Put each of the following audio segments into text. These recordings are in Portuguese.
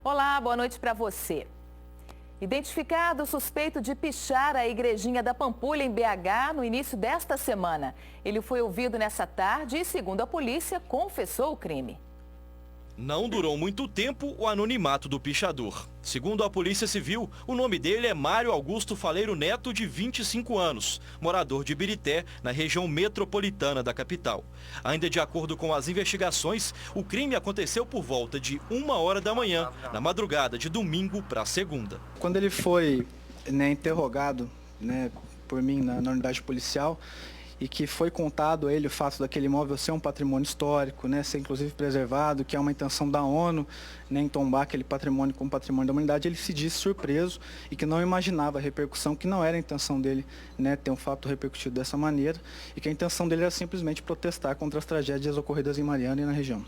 Olá, boa noite para você. Identificado suspeito de pichar a igrejinha da Pampulha em BH no início desta semana. Ele foi ouvido nessa tarde e, segundo a polícia, confessou o crime. Não durou muito tempo o anonimato do pichador. Segundo a Polícia Civil, o nome dele é Mário Augusto Faleiro Neto, de 25 anos, morador de Ibirité, na região metropolitana da capital. Ainda de acordo com as investigações, o crime aconteceu por volta de 1h da manhã, na madrugada de domingo para segunda. Quando ele foi interrogado por mim na unidade policial, e que foi contado a ele o fato daquele imóvel ser um patrimônio histórico, ser inclusive preservado, que é uma intenção da ONU em tombar aquele patrimônio como patrimônio da humanidade, ele se disse surpreso e que não imaginava a repercussão, que não era a intenção dele ter um fato repercutido dessa maneira, e que a intenção dele era simplesmente protestar contra as tragédias ocorridas em Mariana e na região.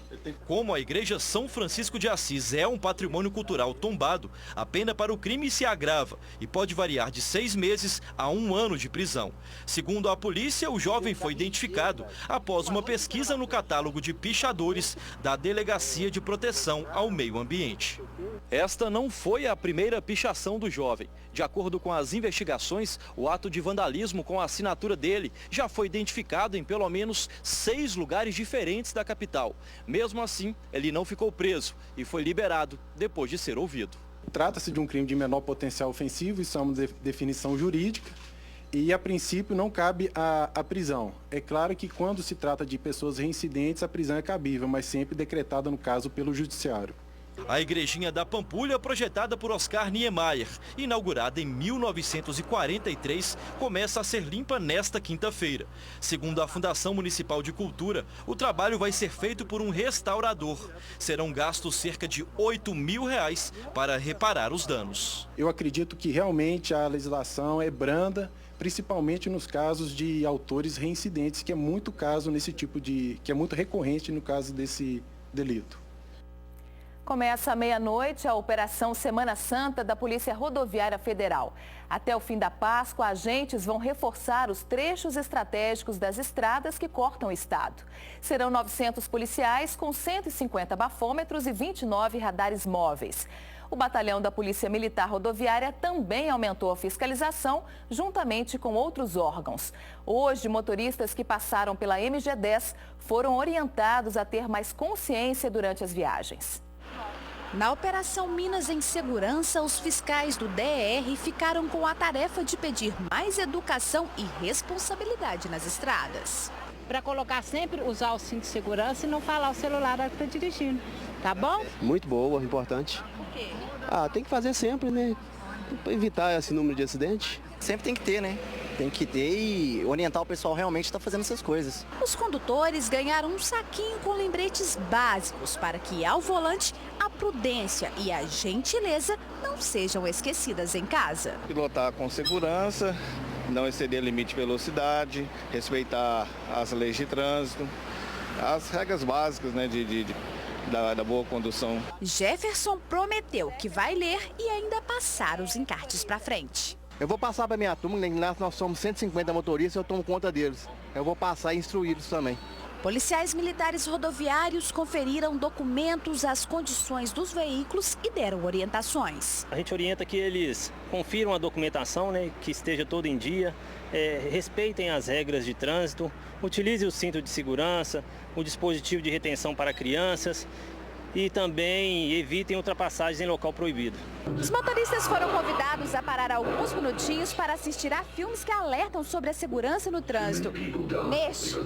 Como a Igreja São Francisco de Assis é um patrimônio cultural tombado, a pena para o crime se agrava e pode variar de 6 meses a 1 ano de prisão. Segundo a polícia, o jovem foi identificado após uma pesquisa no catálogo de pichadores da Delegacia de Proteção ao Meio Ambiente. Esta não foi a primeira pichação do jovem. De acordo com as investigações, o ato de vandalismo com a assinatura dele já foi identificado em pelo menos 6 lugares diferentes da capital. Mesmo assim, ele não ficou preso e foi liberado depois de ser ouvido. Trata-se de um crime de menor potencial ofensivo, isso é uma definição jurídica. E, a princípio, não cabe a prisão. É claro que, quando se trata de pessoas reincidentes, a prisão é cabível, mas sempre decretada, no caso, pelo judiciário. A igrejinha da Pampulha, projetada por Oscar Niemeyer, inaugurada em 1943, começa a ser limpa nesta quinta-feira. Segundo a Fundação Municipal de Cultura, o trabalho vai ser feito por um restaurador. Serão gastos cerca de R$8.000 para reparar os danos. Eu acredito que realmente a legislação é branda, principalmente nos casos de autores reincidentes, que é muito caso que é muito recorrente no caso desse delito. Começa à meia-noite a Operação Semana Santa da Polícia Rodoviária Federal. Até o fim da Páscoa, agentes vão reforçar os trechos estratégicos das estradas que cortam o estado. Serão 900 policiais com 150 bafômetros e 29 radares móveis. O batalhão da Polícia Militar Rodoviária também aumentou a fiscalização, juntamente com outros órgãos. Hoje, motoristas que passaram pela MG10 foram orientados a ter mais consciência durante as viagens. Na Operação Minas em Segurança, os fiscais do DER ficaram com a tarefa de pedir mais educação e responsabilidade nas estradas. Para colocar sempre, usar o cinto de segurança e não falar o celular na hora que está dirigindo, tá bom? Muito boa, importante. Por quê? Tem que fazer sempre, para evitar esse número de acidentes. Sempre tem que ter, Tem que ter e orientar o pessoal realmente está fazendo essas coisas. Os condutores ganharam um saquinho com lembretes básicos para que, ao volante, a prudência e a gentileza não sejam esquecidas em casa. Pilotar com segurança, não exceder limite de velocidade, respeitar as leis de trânsito, as regras básicas da boa condução. Jefferson prometeu que vai ler e ainda passar os encartes para frente. Eu vou passar para minha turma, nós somos 150 motoristas, eu tomo conta deles. Eu vou passar e instruí-los também. Policiais militares rodoviários conferiram documentos, as condições dos veículos e deram orientações. A gente orienta que eles confiram a documentação, que esteja toda em dia, respeitem as regras de trânsito, utilize o cinto de segurança, o dispositivo de retenção para crianças e também evitem ultrapassagens em local proibido. Os motoristas foram convidados a parar alguns minutinhos para assistir a filmes que alertam sobre a segurança no trânsito. Neste,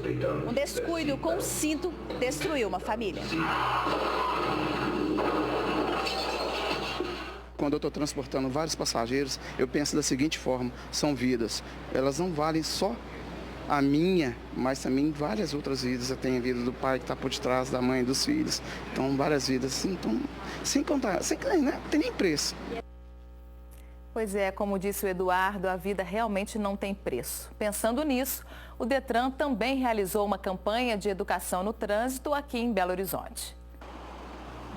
um descuido com o cinto destruiu uma família. Quando eu estou transportando vários passageiros, eu penso da seguinte forma: são vidas. Elas não valem só a minha, mas também várias outras vidas. Eu tenho a vida do pai que está por detrás, da mãe, dos filhos. Então, várias vidas. Então, sem contar, não tem nem preço. Pois é, como disse o Eduardo, a vida realmente não tem preço. Pensando nisso, o Detran também realizou uma campanha de educação no trânsito aqui em Belo Horizonte.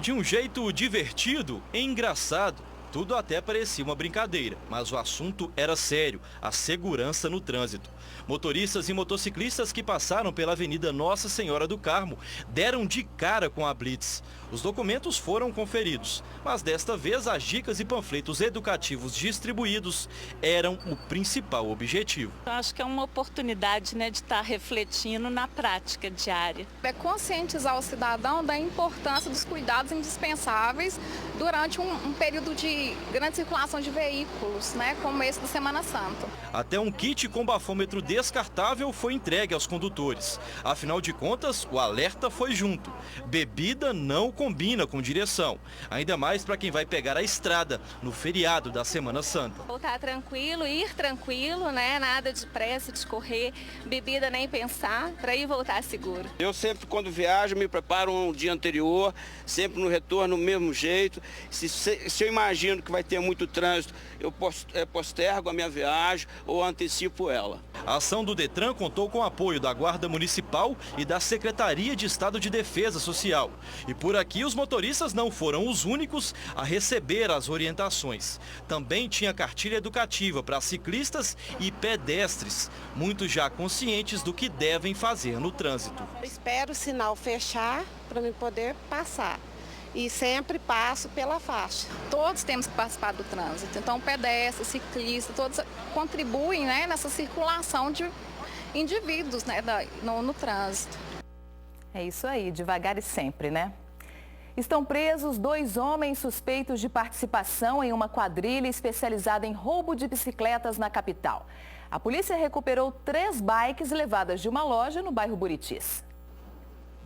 De um jeito divertido e engraçado, Tudo até parecia uma brincadeira, mas o assunto era sério, a segurança no trânsito. Motoristas e motociclistas que passaram pela Avenida Nossa Senhora do Carmo deram de cara com a blitz. Os documentos foram conferidos, mas desta vez as dicas e panfletos educativos distribuídos eram o principal objetivo. Eu acho que é uma oportunidade, de estar refletindo na prática diária. É conscientizar o cidadão da importância dos cuidados indispensáveis durante um período de grande circulação de veículos, como esse da Semana Santa. Até um kit com bafômetro descartável foi entregue aos condutores. Afinal de contas, o alerta foi junto. Bebida não combina com direção, ainda mais para quem vai pegar a estrada no feriado da Semana Santa. Voltar tranquilo, ir tranquilo, nada de pressa, de correr, bebida nem pensar, para ir voltar seguro. Eu sempre, quando viajo, me preparo um dia anterior, sempre no retorno, do mesmo jeito. Se eu imagino que vai ter muito trânsito, eu postergo a minha viagem ou antecipo ela. A ação do Detran contou com o apoio da Guarda Municipal e da Secretaria de Estado de Defesa Social. E por aqui os motoristas não foram os únicos a receber as orientações. Também tinha cartilha educativa para ciclistas e pedestres, muitos já conscientes do que devem fazer no trânsito. Eu espero o sinal fechar para eu poder passar. E sempre passo pela faixa. Todos temos que participar do trânsito, então pedestres, ciclistas, todos contribuem nessa circulação de indivíduos no trânsito. É isso aí, devagar e sempre, Estão presos 2 homens suspeitos de participação em uma quadrilha especializada em roubo de bicicletas na capital. A polícia recuperou 3 bikes levadas de uma loja no bairro Buritis.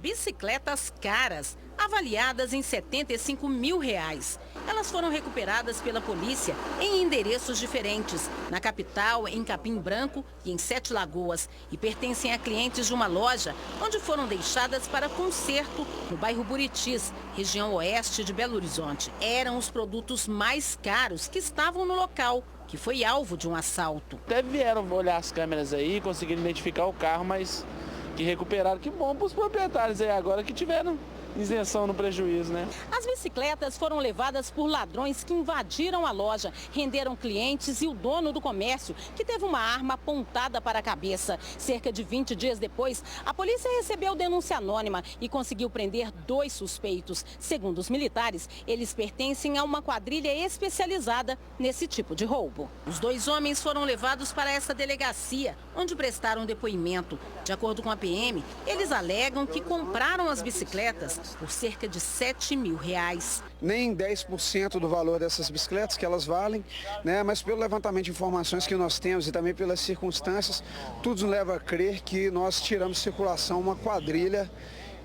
Bicicletas caras, avaliadas em R$75 mil. Elas foram recuperadas pela polícia em endereços diferentes, na capital, em Capim Branco e em 7 Lagoas, e pertencem a clientes de uma loja onde foram deixadas para conserto no bairro Buritis, região oeste de Belo Horizonte. Eram os produtos mais caros que estavam no local, que foi alvo de um assalto. Até vieram olhar as câmeras aí, conseguiram identificar o carro, mas que recuperaram. Que bom para os proprietários aí agora que tiveram isenção no prejuízo, As bicicletas foram levadas por ladrões que invadiram a loja, renderam clientes e o dono do comércio, que teve uma arma apontada para a cabeça. Cerca de 20 dias depois, a polícia recebeu denúncia anônima e conseguiu prender 2 suspeitos. Segundo os militares, eles pertencem a uma quadrilha especializada nesse tipo de roubo. Os 2 homens foram levados para essa delegacia, onde prestaram depoimento. De acordo com a PM, eles alegam que compraram as bicicletas por cerca de R$7 mil. Nem 10% do valor dessas bicicletas que elas valem, mas pelo levantamento de informações que nós temos e também pelas circunstâncias, tudo nos leva a crer que nós tiramos de circulação uma quadrilha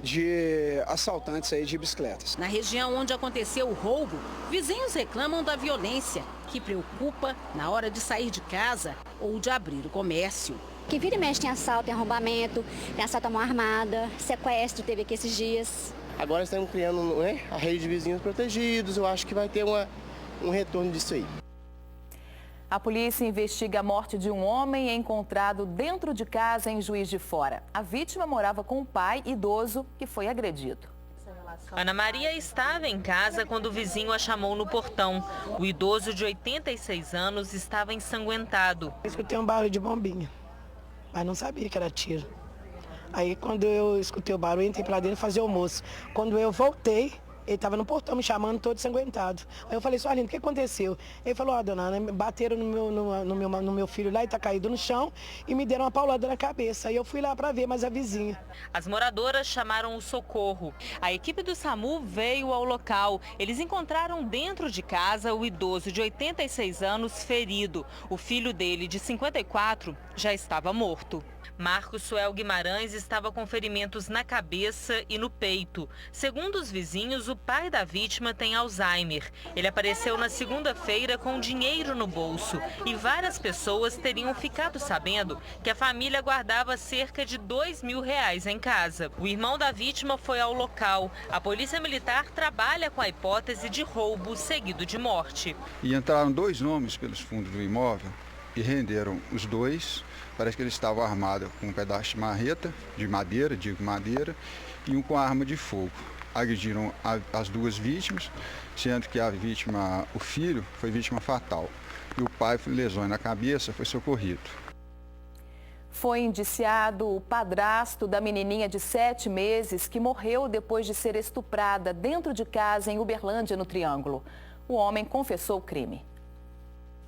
de assaltantes aí de bicicletas. Na região onde aconteceu o roubo, vizinhos reclamam da violência, que preocupa na hora de sair de casa ou de abrir o comércio. Que vira e mexe tem assalto, tem arrombamento, tem assalto à mão armada, sequestro teve aqui esses dias. Agora estamos criando a rede de vizinhos protegidos, eu acho que vai ter um retorno disso aí. A polícia investiga a morte de um homem encontrado dentro de casa em Juiz de Fora. A vítima morava com o pai idoso que foi agredido. Ana Maria estava em casa quando o vizinho a chamou no portão. O idoso de 86 anos estava ensanguentado. Eu escutei um barulho de bombinha, mas não sabia que era tiro. Aí quando eu escutei o barulho, entrei para dentro fazer almoço. Quando eu voltei, ele estava no portão me chamando todo ensanguentado. Aí eu falei, Arlindo, o que aconteceu? Ele falou, dona Ana, bateram no meu filho lá, ele está caído no chão e me deram uma paulada na cabeça. Aí eu fui lá para ver, mas a vizinha. As moradoras chamaram o socorro. A equipe do SAMU veio ao local. Eles encontraram dentro de casa o idoso de 86 anos ferido. O filho dele, de 54, já estava morto. Marcos Suel Guimarães estava com ferimentos na cabeça e no peito. Segundo os vizinhos, o pai da vítima tem Alzheimer. Ele apareceu na segunda-feira com dinheiro no bolso e várias pessoas teriam ficado sabendo que a família guardava cerca de R$2 mil em casa. O irmão da vítima foi ao local. A polícia militar trabalha com a hipótese de roubo seguido de morte. E entraram 2 homens pelos fundos do imóvel e renderam os 2. Parece que eles estavam armados com um pedaço de marreta, de madeira, e um com arma de fogo. Agrediram as 2 vítimas, sendo que a vítima, o filho, foi vítima fatal. E o pai, com lesões na cabeça, foi socorrido. Foi indiciado o padrasto da menininha de 7 meses que morreu depois de ser estuprada dentro de casa em Uberlândia, no Triângulo. O homem confessou o crime.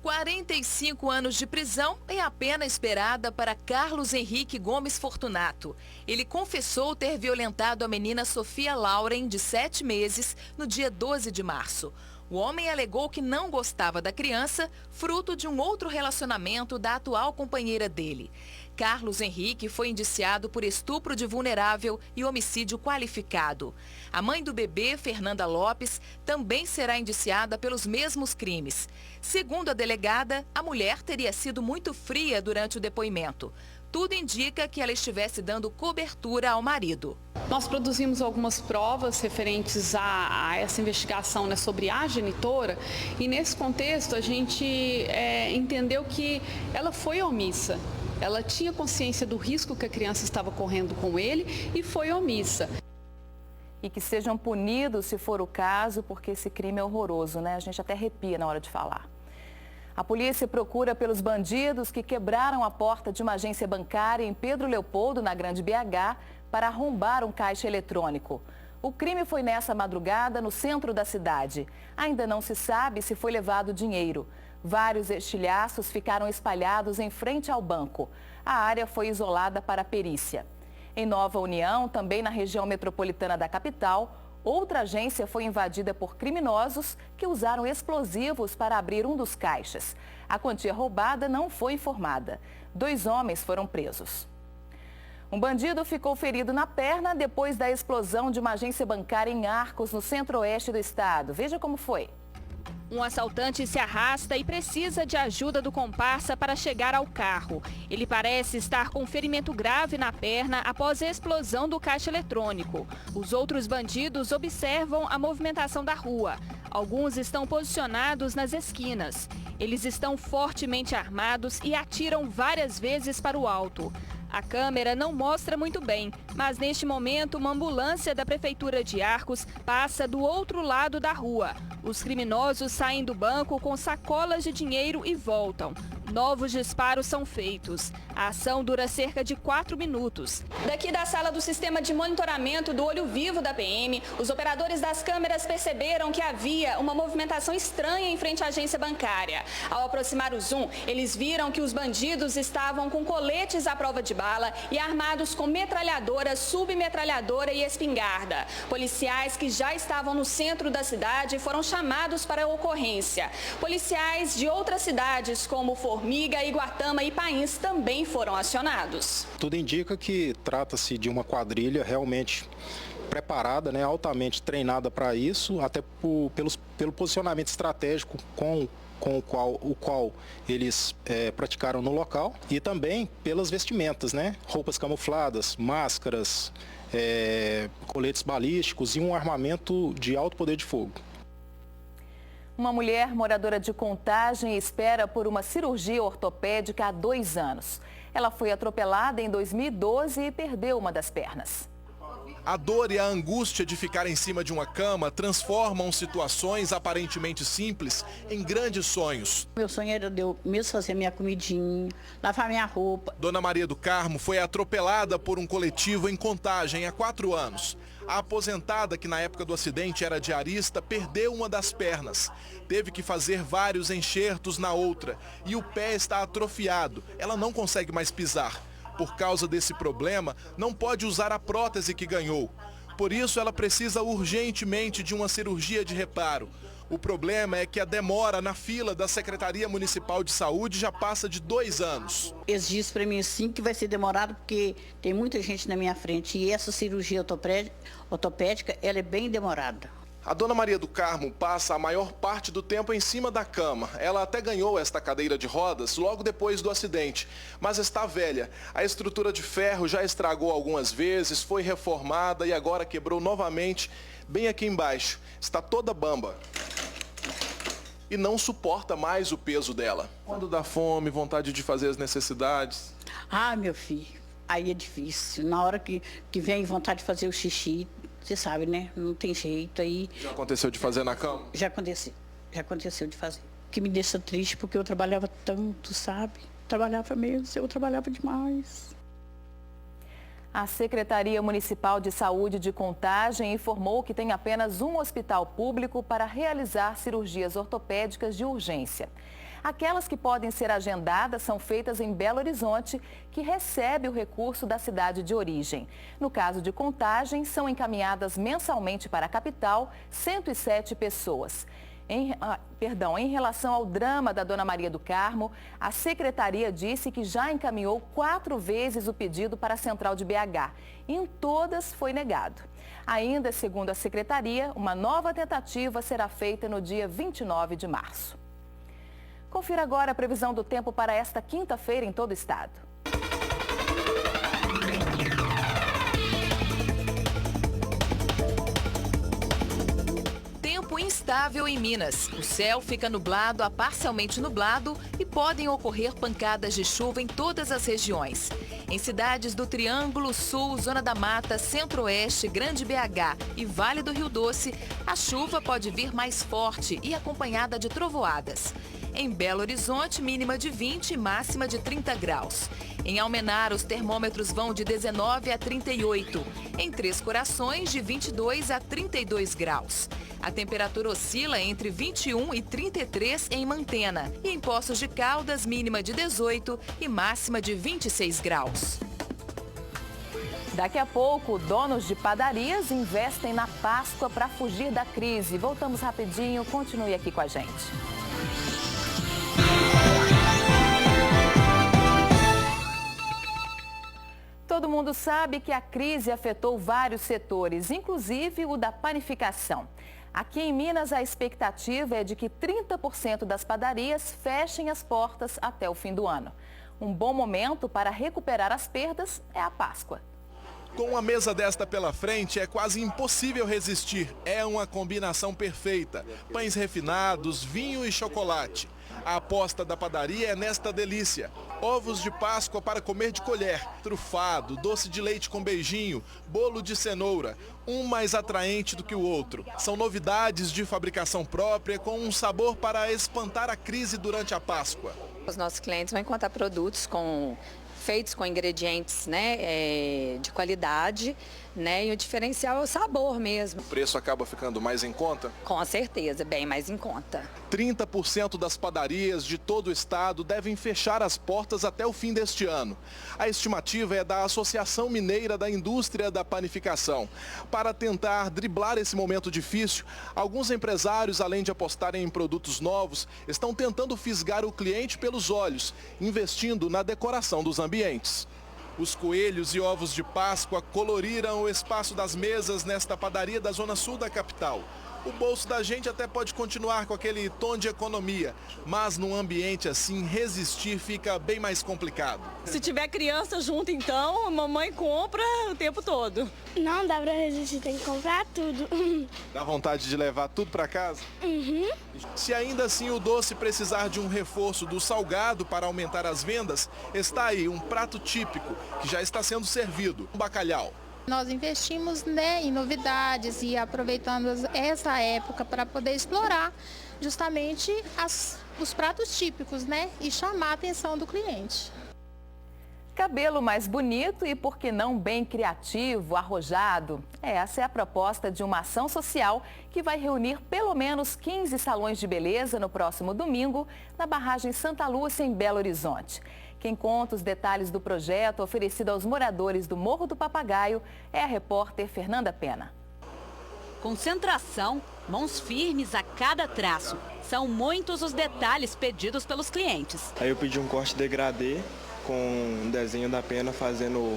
45 anos de prisão é a pena esperada para Carlos Henrique Gomes Fortunato. Ele confessou ter violentado a menina Sofia Lauren, de 7 meses, no dia 12 de março. O homem alegou que não gostava da criança, fruto de um outro relacionamento da atual companheira dele. Carlos Henrique foi indiciado por estupro de vulnerável e homicídio qualificado. A mãe do bebê, Fernanda Lopes, também será indiciada pelos mesmos crimes. Segundo a delegada, a mulher teria sido muito fria durante o depoimento. Tudo indica que ela estivesse dando cobertura ao marido. Nós produzimos algumas provas referentes a essa investigação, né, sobre a genitora, e nesse contexto a gente entendeu que ela foi omissa. Ela tinha consciência do risco que a criança estava correndo com ele e foi omissa. E que sejam punidos, se for o caso, porque esse crime é horroroso, né? A gente até arrepia na hora de falar. A polícia procura pelos bandidos que quebraram a porta de uma agência bancária em Pedro Leopoldo, na Grande BH, para arrombar um caixa eletrônico. O crime foi nessa madrugada no centro da cidade. Ainda não se sabe se foi levado dinheiro. Vários estilhaços ficaram espalhados em frente ao banco. A área foi isolada para a perícia. Em Nova União, também na região metropolitana da capital, outra agência foi invadida por criminosos que usaram explosivos para abrir um dos caixas. A quantia roubada não foi informada. 2 homens foram presos. Um bandido ficou ferido na perna depois da explosão de uma agência bancária em Arcos, no centro-oeste do estado. Veja como foi. Um assaltante se arrasta e precisa de ajuda do comparsa para chegar ao carro. Ele parece estar com ferimento grave na perna após a explosão do caixa eletrônico. Os outros bandidos observam a movimentação da rua. Alguns estão posicionados nas esquinas. Eles estão fortemente armados e atiram várias vezes para o alto. A câmera não mostra muito bem, mas neste momento uma ambulância da Prefeitura de Arcos passa do outro lado da rua. Os criminosos saem do banco com sacolas de dinheiro e voltam. Novos disparos são feitos. A ação dura cerca de 4 minutos. Daqui da sala do sistema de monitoramento do olho vivo da PM, os operadores das câmeras perceberam que havia uma movimentação estranha em frente à agência bancária. Ao aproximar o zoom, eles viram que os bandidos estavam com coletes à prova de bala e armados com metralhadora, submetralhadora e espingarda. Policiais que já estavam no centro da cidade foram chamados para a ocorrência. Policiais de outras cidades, como Formiga, Iguatama e Pains, também foram acionados. Tudo indica que trata-se de uma quadrilha realmente preparada, né, altamente treinada para isso, até pelo posicionamento estratégico com o qual eles praticaram no local, e também pelas vestimentas, né? Roupas camufladas, máscaras, coletes balísticos e um armamento de alto poder de fogo. Uma mulher moradora de Contagem espera por uma cirurgia ortopédica há 2 anos. Ela foi atropelada em 2012 e perdeu uma das pernas. A dor e a angústia de ficar em cima de uma cama transformam situações aparentemente simples em grandes sonhos. Meu sonho era eu mesmo fazer minha comidinha, lavar minha roupa. Dona Maria do Carmo foi atropelada por um coletivo em Contagem há 4 anos. A aposentada, que na época do acidente era diarista, perdeu uma das pernas. Teve que fazer vários enxertos na outra e o pé está atrofiado. Ela não consegue mais pisar. Por causa desse problema, não pode usar a prótese que ganhou. Por isso, ela precisa urgentemente de uma cirurgia de reparo. O problema é que a demora na fila da Secretaria Municipal de Saúde já passa de 2 anos. Eles dizem para mim sim que vai ser demorado porque tem muita gente na minha frente e essa cirurgia ortopédica ela é bem demorada. A Dona Maria do Carmo passa a maior parte do tempo em cima da cama. Ela até ganhou esta cadeira de rodas logo depois do acidente, mas está velha. A estrutura de ferro já estragou algumas vezes, foi reformada e agora quebrou novamente, bem aqui embaixo. Está toda bamba e não suporta mais o peso dela. Quando dá fome, vontade de fazer as necessidades? Ah, meu filho, aí é difícil. Na hora que vem vontade de fazer o xixi, você sabe, né? Não tem jeito aí. Já aconteceu de fazer na cama? Já aconteceu de fazer. O que me deixa triste porque eu trabalhava tanto, sabe? Trabalhava mesmo, eu trabalhava demais. A Secretaria Municipal de Saúde de Contagem informou que tem apenas um hospital público para realizar cirurgias ortopédicas de urgência. Aquelas que podem ser agendadas são feitas em Belo Horizonte, que recebe o recurso da cidade de origem. No caso de Contagem, são encaminhadas mensalmente para a capital 107 pessoas. Em relação ao drama da Dona Maria do Carmo, a Secretaria disse que já encaminhou 4 vezes o pedido para a Central de BH. Em todas foi negado. Ainda, segundo a Secretaria, uma nova tentativa será feita no dia 29 de março. Confira agora a previsão do tempo para esta quinta-feira em todo o estado. Tempo instável em Minas. O céu fica nublado a parcialmente nublado e podem ocorrer pancadas de chuva em todas as regiões. Em cidades do Triângulo Sul, Zona da Mata, Centro-Oeste, Grande BH e Vale do Rio Doce, a chuva pode vir mais forte e acompanhada de trovoadas. Em Belo Horizonte, mínima de 20 e máxima de 30 graus. Em Almenara, os termômetros vão de 19 a 38. Em Três Corações, de 22 a 32 graus. A temperatura oscila entre 21 e 33 em Mantena. E em Poços de Caldas, mínima de 18 e máxima de 26 graus. Daqui a pouco, donos de padarias investem na Páscoa para fugir da crise. Voltamos rapidinho, continue aqui com a gente. Todo mundo sabe que a crise afetou vários setores, inclusive o da panificação. Aqui em Minas, a expectativa é de que 30% das padarias fechem as portas até o fim do ano. Um bom momento para recuperar as perdas é a Páscoa. Com uma mesa desta pela frente, é quase impossível resistir. É uma combinação perfeita. Pães refinados, vinho e chocolate. A aposta da padaria é nesta delícia. Ovos de Páscoa para comer de colher, trufado, doce de leite com beijinho, bolo de cenoura, um mais atraente do que o outro. São novidades de fabricação própria com um sabor para espantar a crise durante a Páscoa. Os nossos clientes vão encontrar produtos feitos com ingredientes, né, de qualidade, né, e o diferencial é o sabor mesmo. O preço acaba ficando mais em conta? Com certeza, bem mais em conta. 30% das padarias de todo o estado devem fechar as portas até o fim deste ano. A estimativa é da Associação Mineira da Indústria da Panificação. Para tentar driblar esse momento difícil, alguns empresários, além de apostarem em produtos novos, estão tentando fisgar o cliente pelos olhos, investindo na decoração dos ambientes. Os coelhos e ovos de Páscoa coloriram o espaço das mesas nesta padaria da zona sul da capital. O bolso da gente até pode continuar com aquele tom de economia, mas num ambiente assim, resistir fica bem mais complicado. Se tiver criança junto, então, a mamãe compra o tempo todo. Não dá pra resistir, tem que comprar tudo. Dá vontade de levar tudo para casa? Uhum. Se ainda assim o doce precisar de um reforço do salgado para aumentar as vendas, está aí um prato típico que já está sendo servido, um bacalhau. Nós investimos, né, em novidades e aproveitando essa época para poder explorar justamente os pratos típicos, né, e chamar a atenção do cliente. Cabelo mais bonito e, por que não, bem criativo, arrojado. Essa é a proposta de uma ação social que vai reunir pelo menos 15 salões de beleza no próximo domingo na barragem Santa Lúcia, em Belo Horizonte. Quem conta os detalhes do projeto oferecido aos moradores do Morro do Papagaio é a repórter Fernanda Pena. Concentração, mãos firmes a cada traço. São muitos os detalhes pedidos pelos clientes. Aí eu pedi um corte degradê com um desenho da Pena fazendo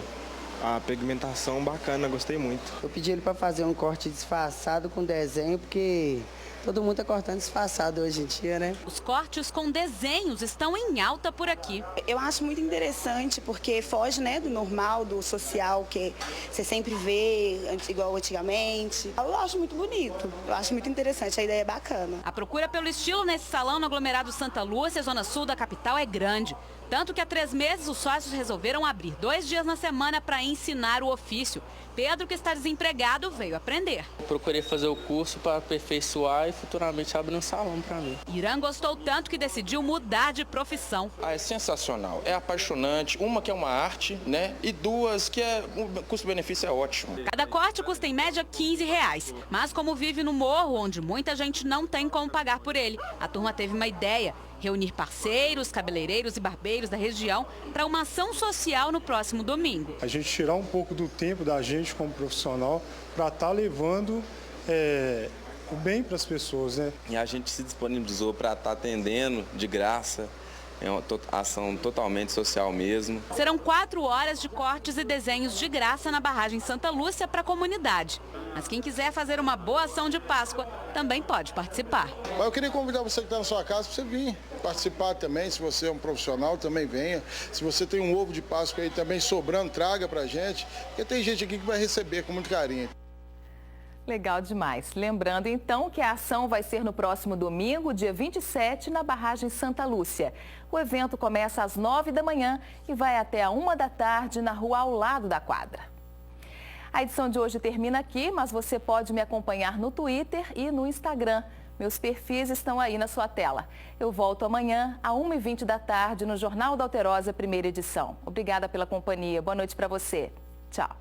a pigmentação bacana, gostei muito. Eu pedi ele para fazer um corte disfarçado com desenho porque Todo mundo está cortando disfarçado hoje em dia, né? Os cortes com desenhos estão em alta por aqui. Eu acho muito interessante porque foge, né, do normal, do social que você sempre vê igual antigamente. Eu acho muito bonito, eu acho muito interessante, a ideia é bacana. A procura pelo estilo nesse salão no aglomerado Santa Lúcia, zona sul da capital, é grande. Tanto que há 3 meses os sócios resolveram abrir 2 dias na semana para ensinar o ofício. Pedro, que está desempregado, veio aprender. Procurei fazer o curso para aperfeiçoar e futuramente abrir um salão para mim. Irã gostou tanto que decidiu mudar de profissão. É sensacional, é apaixonante. Uma que é uma arte, né? E 2 que o custo-benefício é ótimo. Cada corte custa em média R$15. Mas como vive no morro, onde muita gente não tem como pagar por ele, a turma teve uma ideia. Reunir parceiros, cabeleireiros e barbeiros da região para uma ação social no próximo domingo. A gente tirar um pouco do tempo da gente como profissional para estar levando o bem para as pessoas, né? E a gente se disponibilizou para estar atendendo de graça. É uma ação totalmente social mesmo. Serão 4 horas de cortes e desenhos de graça na barragem Santa Lúcia para a comunidade. Mas quem quiser fazer uma boa ação de Páscoa também pode participar. Eu queria convidar você que está na sua casa para você vir participar também. Se você é um profissional, também venha. Se você tem um ovo de Páscoa aí também sobrando, traga para a gente. Porque tem gente aqui que vai receber com muito carinho. Legal demais. Lembrando, então, que a ação vai ser no próximo domingo, dia 27, na barragem Santa Lúcia. O evento começa às 9 da manhã e vai até a 1 da tarde na rua ao lado da quadra. A edição de hoje termina aqui, mas você pode me acompanhar no Twitter e no Instagram. Meus perfis estão aí na sua tela. Eu volto amanhã, às 1h20 da tarde, no Jornal da Alterosa, primeira edição. Obrigada pela companhia. Boa noite para você. Tchau.